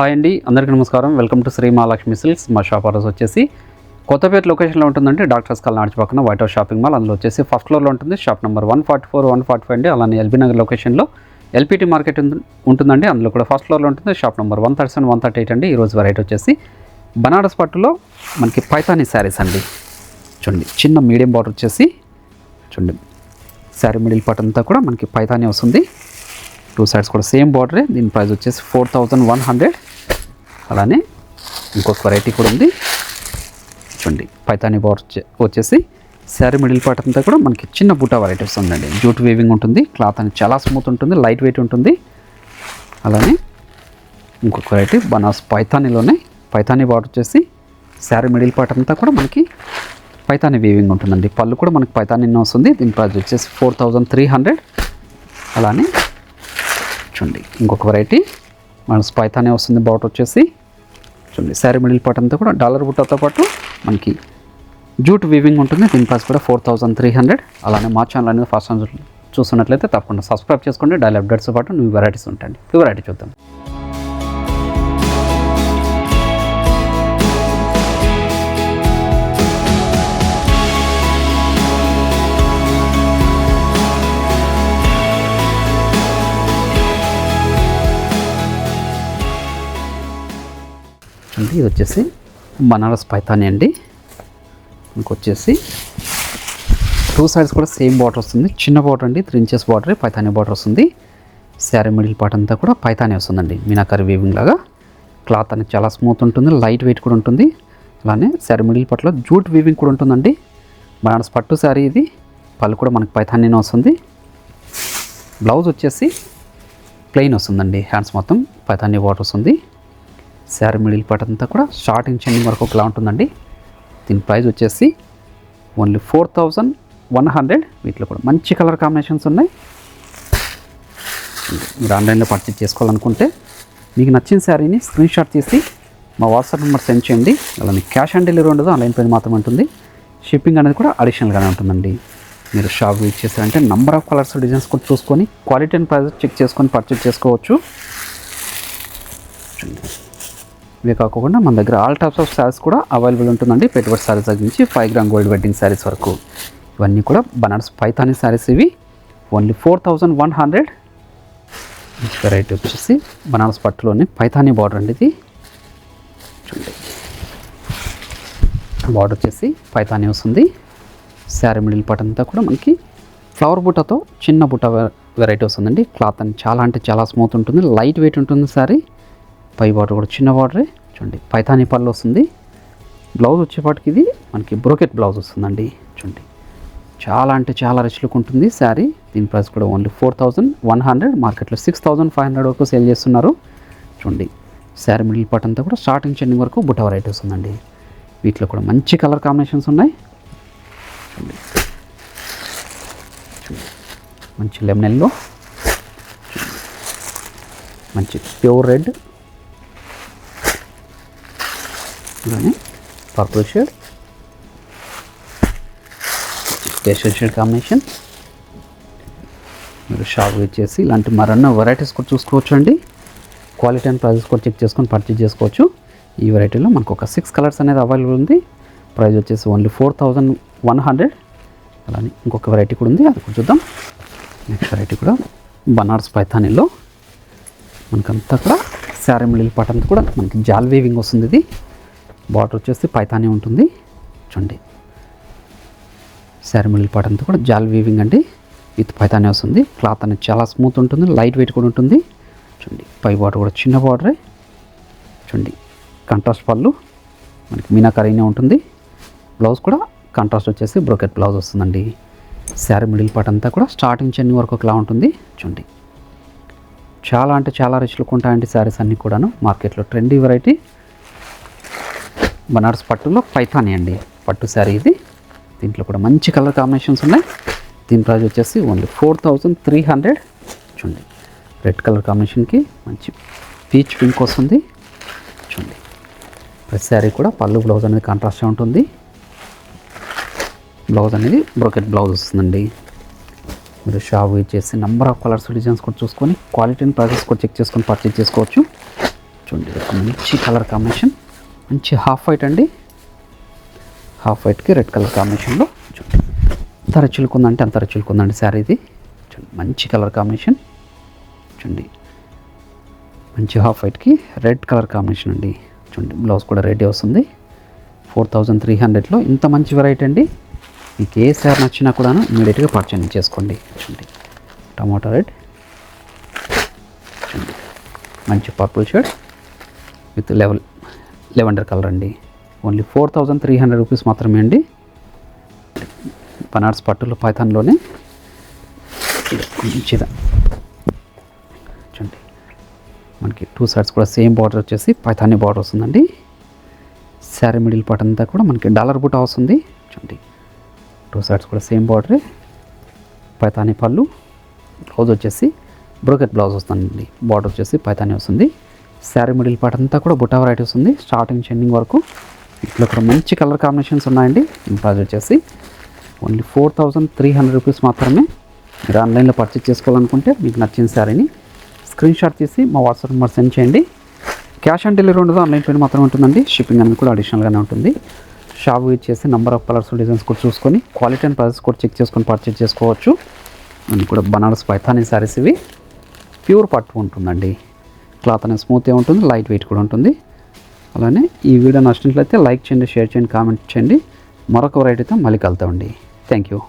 Hi అండి, అందరికీ నమస్కారం. Welcome to Shri Mahalakshmi silks. మా షాప్ అడ్రస్ వచ్చేసి కొత్తపేట లొకేషన్లో ఉంటుందండి. డాక్టర్స్ కాలనీ పక్కన వైట్ హౌస్ షాపింగ్ మాల్, అందులో వచ్చేసి ఫస్ట్ ఫ్లోర్లో ఉంటుంది. షాప్ నెంబర్ 144, 145 అండి. అలానే ఎల్బీ నగర్ లొకేషన్లో ఎల్పిటి మార్కెట్ ఉంటుందండి, అందులో కూడా ఫస్ట్ ఫ్లోర్లో ఉంటుంది. షాప్ నెంబర్ 137, 138 అండి. ఈరోజు వెరైటీ వచ్చేసి బనారస్ పట్టులో మనకి పైతానీ శారీస్ అండి. చూడండి, చిన్న మీడియం బార్డర్ వచ్చేసి చూడండి, శారీ మిడిల్ పార్ట్ అంతా కూడా మనకి పైతానీ వస్తుంది. టూ సైడ్స్ కూడా సేమ్ బార్డరే. దీని ప్రైస్ వచ్చేసి 4100. అలానే ఇంకొక వెరైటీ కూడా ఉంది చూడండి, పైతానీ బార్డర్ వచ్చేసి శారీ మిడిల్ పార్ట్ అంతా కూడా మనకి చిన్న బూటా వెరైటీస్ ఉందండి. జూట్ వీవింగ్ ఉంటుంది, క్లాత్ అనేది చాలా స్మూత్ ఉంటుంది, లైట్ వెయిట్ ఉంటుంది. అలానే ఇంకొక వెరైటీ బనారస్ పైతానీలోనే పైతానీ బార్డర్ వచ్చేసి శారీ మిడిల్ పార్ట్ అంతా కూడా మనకి పైతానీ వీవింగ్ ఉంటుందండి. పళ్ళు కూడా మనకి పైతానీ వస్తుంది. దీని ప్రైస్ వచ్చేసి 4300. అలానే చూడండి, ఇంకొక వెరైటీ మన పైతానీ వస్తుంది. బార్డర్ వచ్చేసి చూడండి, శారీ మిడిల్ పార్ట్ అంతా కూడా డాలర్ బుట్టతో పాటు మనకి జూట్ వీవింగ్ ఉంటుంది. దీని ప్రైస్ కూడా 4300. అలానే మా ఛానల్ అనేది ఫస్ట్ టైం చూస్తున్నట్లయితే తప్పకుండా సబ్స్క్రైబ్ చేసుకోండి. డైలీ అప్డేట్స్తో పాటు న్యూ వెరైటీస్ ఉంటాయండి. ఈ వెరైటీ చూద్దాం. ఇది వచ్చేసి బనారస్ పైతానీ అండి. ఇంకొచ్చేసి టూ సైడ్స్ కూడా సేమ్ బార్డర్ వస్తుంది. చిన్న బార్డర్ అండి, 3 ఇంచెస్ బార్డర్ పైతానీ బార్డర్ వస్తుంది. శారీ మిడిల్ పార్ట్ అంతా కూడా పైతానీ వస్తుందండి, మీనాకరి వీవింగ్ లాగా. క్లాత్ అనేది చాలా స్మూత్ ఉంటుంది, లైట్ వెయిట్ కూడా ఉంటుంది. అలానే శారీ మిడిల్ పార్ట్లో జూట్ వీవింగ్ కూడా ఉంటుందండి. బనారస్ పట్టు శారీ ఇది. పళ్ళు కూడా మనకి పైతానీనే వస్తుంది. బ్లౌజ్ వచ్చేసి ప్లెయిన్ వస్తుందండి, హ్యాండ్స్ మొత్తం పైతానీ బార్డర్ వస్తుంది. శారీ మిడిల్ పార్ట్ అంతా కూడా స్టార్టింగ్ చెండింగ్ వరకు ఒకలా ఉంటుందండి. దీని ప్రైస్ వచ్చేసి ఓన్లీ 4100. వీటిలో కూడా మంచి కలర్ కాంబినేషన్స్ ఉన్నాయి. మీరు ఆన్లైన్లో పర్చేజ్ చేసుకోవాలనుకుంటే మీకు నచ్చిన శారీని స్క్రీన్ షాట్ తీసి మా వాట్సాప్ నెంబర్ సెండ్ చేయండి. అలానే క్యాష్ ఆన్ డెలివరీ ఉండదు, ఆన్లైన్ పేమెంట్ మాత్రమే ఉంటుంది. షిప్పింగ్ అనేది కూడా అడిషనల్గానే ఉంటుందండి. మీరు షాప్ విజిట్ చేశారంటే నంబర్ ఆఫ్ కలర్స్, డిజైన్స్ కూడా చూసుకొని క్వాలిటీ అండ్ ప్రైస్ చెక్ చేసుకొని పర్చేజ్ చేసుకోవచ్చు. ఇవే కాకుండా మన దగ్గర ఆల్ టైప్స్ ఆఫ్ శారీస్ కూడా అవైలబుల్ ఉంటుందండి. పెట్టుబడి శారీస్ దగ్గర నుంచి 5 గ్రామ్ గోల్డ్ వెడ్డింగ్ శారీస్ వరకు. ఇవన్నీ కూడా బనారస్ పైతానీ శారీస్. ఇవి ఓన్లీ 4100. వెరైటీ వచ్చేసి బనారస్ పట్టులోని పైతానీ బార్డర్ అండి. ఇది చూడండి, బార్డర్ వచ్చేసి పైతానీ వస్తుంది. శారీ మిడిల్ పార్ట్ అంతా కూడా మనకి ఫ్లవర్ బుట్టతో చిన్న బుట్ట వెరైటీ వస్తుందండి. క్లాత్ అని చాలా అంటే చాలా స్మూత్ ఉంటుంది, లైట్ వెయిట్ ఉంటుంది శారీ. పై బార్డర్ కూడా చిన్న బార్డరే. చూడండి, పైతానీ పళ్ళు వస్తుంది. బ్లౌజ్ వచ్చేపాటికి ఇది మనకి బ్రోకెట్ బ్లౌజ్ వస్తుందండి. చూడండి, చాలా అంటే చాలా రిచ్ లుక్ ఉంటుంది శారీ. దీని ప్రైస్ కూడా ఓన్లీ 4100. మార్కెట్లో 6500 వరకు సేల్ చేస్తున్నారు. చూడండి, శారీ మిడిల్ పార్ట్ అంతా కూడా స్టార్టింగ్ చెండింగ్ వరకు బుట్ట వెరైటీ వస్తుందండి. వీటిలో కూడా మంచి కలర్ కాంబినేషన్స్ ఉన్నాయి. చూడండి, మంచి లెమన్ ఎల్లో, మంచి ప్యూర్ రెడ్, అలానే purple shade, pastel shade combination. మీరు షాప్ వచ్చేసి ఇలాంటి మరన్న వెరైటీస్ కూడా చూసుకోవచ్చు అండి. క్వాలిటీ అండ్ ప్రైజెస్ కూడా చెక్ చేసుకొని పర్చేజ్ చేసుకోవచ్చు. ఈ వెరైటీలో మనకు ఒక 6 కలర్స్ అనేది అవైలబుల్ ఉంది. ప్రైస్ వచ్చేసి ఓన్లీ 4100. అలానే ఇంకొక వెరైటీ కూడా ఉంది, అది కూడా చూద్దాం. నెక్స్ట్ వెరైటీ కూడా బనారస్ పైతానీలో మనకంతా కూడా శారీ మిడిల్ పార్ట్ అంతా కూడా మనకి జాల్ వీవింగ్ వస్తుంది. ఇది బార్డర్ వచ్చేసి పైతానీ ఉంటుంది. చూడండి, శారీ మిడిల్ పార్ట్ అంతా కూడా జాల్ వీవింగ్ అండి, విత్ పైతానీ వస్తుంది. క్లాత్ అనేది చాలా స్మూత్ ఉంటుంది, లైట్ వెయిట్ కూడా ఉంటుంది. చూడండి, పై బార్డర్ కూడా చిన్న బార్డరే. చూడండి, కాంట్రాస్ట్ పళ్ళు మనకి మీనాకరీనే ఉంటుంది. బ్లౌజ్ కూడా కాంట్రాస్ట్ వచ్చేసి బ్రోకెట్ బ్లౌజ్ వస్తుందండి. శారీ మిడిల్ పార్ట్ అంతా కూడా స్టార్టింగ్ చెన్ని వరకు ఒకలా ఉంటుంది. చూడండి, చాలా అంటే చాలా రిచ్ లుక్ ఉంటాయండి శారీస్ అన్నీ కూడాను. మార్కెట్లో ట్రెండీ వెరైటీ బనారస్ పట్టులో పైతానీ అండి, పట్టు శారీ ఇది. దీంట్లో కూడా మంచి కలర్ కాంబినేషన్స్ ఉన్నాయి. దీని ప్రైస్ వచ్చేసి ఓన్లీ 4300. చూడండి, రెడ్ కలర్ కాంబినేషన్కి మంచి పీచ్ పింక్ వస్తుంది. చూడండి, ప్రతి శారీ కూడా పళ్ళు బ్లౌజ్ అనేది కాంట్రాస్ట్గా ఉంటుంది. బ్లౌజ్ అనేది బ్రోకెట్ బ్లౌజ్ వస్తుందండి. మీరు షాప్ ఇచ్చేసి నెంబర్ ఆఫ్ కలర్స్ డిజైన్స్ కూడా చూసుకొని క్వాలిటీ అండ్ ప్రైసెస్ కూడా చెక్ చేసుకొని పర్చేజ్ చేసుకోవచ్చు. చూడండి ఒక మంచి కలర్ కాంబినేషన్, మంచి హాఫ్ వైట్ అండి. హాఫ్ వైట్కి రెడ్ కలర్ కాంబినేషన్లో చూడండి ఎంత రచులుకుందంటే అంత రచులుకుందండి శారీ ఇది. చూడండి మంచి కలర్ కాంబినేషన్, చూడండి మంచి హాఫ్ వైట్కి రెడ్ కలర్ కాంబినేషన్ అండి. చూడండి బ్లౌజ్ కూడా రెడీ వస్తుంది. 4300లో ఇంత మంచి వెరైటీ అండి. మీకు ఏ శారీ నచ్చినా కూడా ఇమీడియట్గా పర్చేజ్ చేసుకోండి. చూడండి టమాటా రెడ్, చూడండి మంచి purple shade with lavender colour అండి. ఓన్లీ 4300 రూపీస్ మాత్రమే అండి. బనారస్ పట్టులో పైథాన్లోనే మంచిదా. చూడండి మనకి 2 సైడ్స్ కూడా సేమ్ బార్డర్ వచ్చేసి పైథానీ బార్డర్ వస్తుందండి. శారీ మిడిల్ పార్ట్ అంతా కూడా మనకి డాలర్ బుట్ట వస్తుంది. చూడండి 2 సైడ్స్ కూడా సేమ్ బార్డరే, పైథానీ పళ్ళు, బ్లౌజ్ వచ్చేసి బ్రోకెట్ బ్లౌజ్ వస్తుందండి. బార్డర్ వచ్చేసి పైథానీ వస్తుంది. శారీ మిడిల్ పార్ట్ అంతా కూడా బుట్ట వెరైటీ వస్తుంది స్టార్టింగ్ ఎండింగ్ వరకు. ఇట్లా కూడా మంచి కలర్ కాంబినేషన్స్ ఉన్నాయండి. ప్రైస్ వచ్చేసి ఓన్లీ 4300 రూపీస్ మాత్రమే. మీరు ఆన్లైన్లో పర్చేస్ చేసుకోవాలనుకుంటే మీకు నచ్చిన శారీని స్క్రీన్ షాట్ తీసి మా వాట్సాప్ నెంబర్ సెండ్ చేయండి. క్యాష్ ఆన్ డెలివరీ ఉండదు, ఆన్లైన్ పేమెంట్ మాత్రమే ఉంటుందండి. షిప్పింగ్ అనేది కూడా అడిషనల్గానే ఉంటుంది. షాప్ విజిట్ చేసి నెంబర్ ఆఫ్ కలర్స్ డిజైన్స్ కూడా చూసుకొని క్వాలిటీ అండ్ ప్రైసెస్ కూడా చెక్ చేసుకొని పర్చేస్ చేసుకోవచ్చు. అన్నీ కూడా బనారస్ పైథానీ శారీస్ ఇవి. ప్యూర్ పట్టు ఉంటుందండి. క్లాత్ అనేది స్మూత్గా ఉంటుంది, లైట్ వెయిట్ కూడా ఉంటుంది. అలానే ఈ వీడియో నచ్చినట్లయితే లైక్ చేయండి, షేర్ చేయండి, కామెంట్ చేయండి. మరొక వెరైటీతో మళ్ళీ కలుద్దామండి. Thank you.